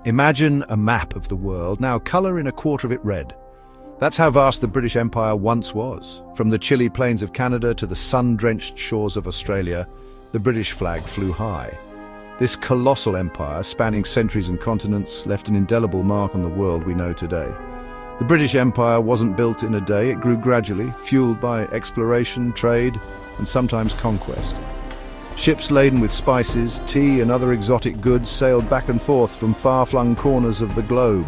Imagine a map of the world, now colour in a quarter of it red. That's how vast the British Empire once was. From the chilly plains of Canada to the sun-drenched shores of Australia, the British flag flew high. This colossal empire, spanning centuries and continents, left an indelible mark on the world we know today. The British Empire wasn't built in a day, it grew gradually, fueled by exploration, trade, and sometimes conquest. Ships laden with spices, tea, and other exotic goods sailed back and forth from far-flung corners of the globe.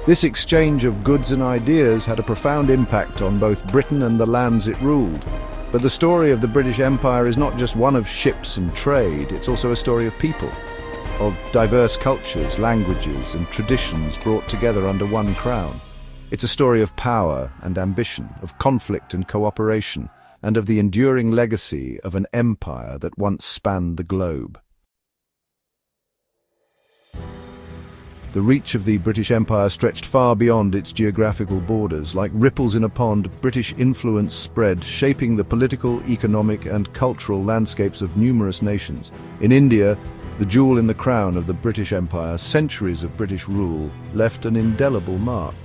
This exchange of goods and ideas had a profound impact on both Britain and the lands it ruled. But the story of the British Empire is not just one of ships and trade, it's also a story of people, of diverse cultures, languages, and traditions brought together under one crown. It's a story of power and ambition, of conflict and cooperation, and of the enduring legacy of an empire that once spanned the globe. The reach of the British Empire stretched far beyond its geographical borders. Like ripples in a pond, British influence spread, shaping the political, economic, and cultural landscapes of numerous nations. In India, the jewel in the crown of the British Empire, centuries of British rule left an indelible mark.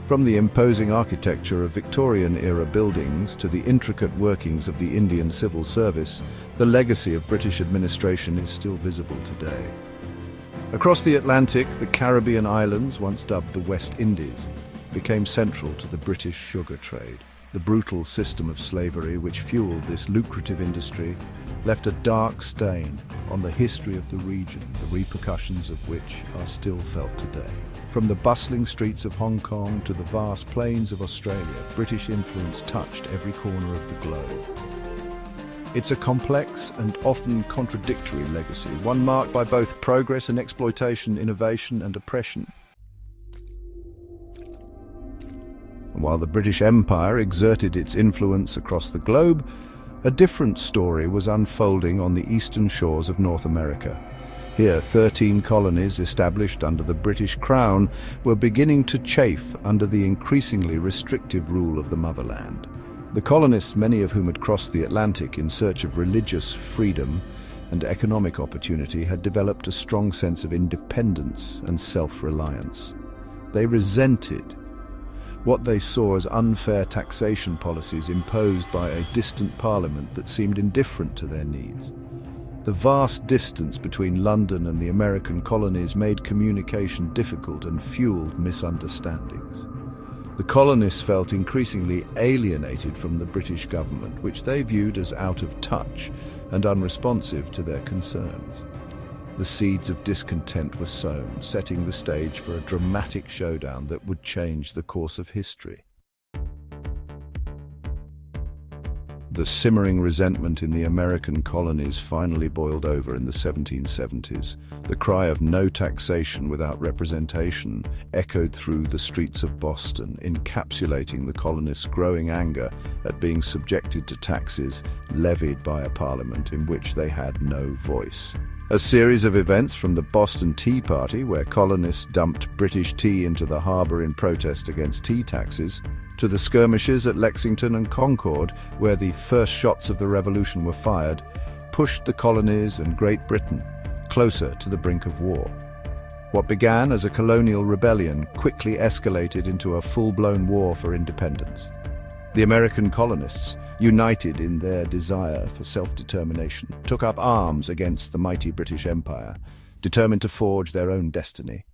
From the imposing architecture of Victorian-era buildings to the intricate workings of the Indian civil service, the legacy of British administration is still visible today. Across the Atlantic, the Caribbean islands, once dubbed the West Indies, became central to the British sugar trade. The brutal system of slavery which fueled this lucrative industry left a dark stain on the history of the region, the repercussions of which are still felt today. From the bustling streets of Hong Kong to the vast plains of Australia, British influence touched every corner of the globe. It's a complex and often contradictory legacy, one marked by both progress and exploitation, innovation and oppression. And while the British Empire exerted its influence across the globe, a different story was unfolding on the eastern shores of North America. Here, 13 colonies established under the British Crown were beginning to chafe under the increasingly restrictive rule of the motherland. The colonists, many of whom had crossed the Atlantic in search of religious freedom and economic opportunity, had developed a strong sense of independence and self-reliance. They resented what they saw as unfair taxation policies imposed by a distant parliament that seemed indifferent to their needs. The vast distance between London and the American colonies made communication difficult and fueled misunderstandings. The colonists felt increasingly alienated from the British government, which they viewed as out of touch and unresponsive to their concerns. The seeds of discontent were sown, setting the stage for a dramatic showdown that would change the course of history. The simmering resentment in the American colonies finally boiled over in the 1770s. The cry of no taxation without representation echoed through the streets of Boston, encapsulating the colonists' growing anger at being subjected to taxes levied by a parliament in which they had no voice. A series of events, from the Boston Tea Party, where colonists dumped British tea into the harbour in protest against tea taxes, to the skirmishes at Lexington and Concord, where the first shots of the Revolution were fired, pushed the colonies and Great Britain closer to the brink of war. What began as a colonial rebellion quickly escalated into a full-blown war for independence. The American colonists, united in their desire for self-determination, took up arms against the mighty British Empire, determined to forge their own destiny.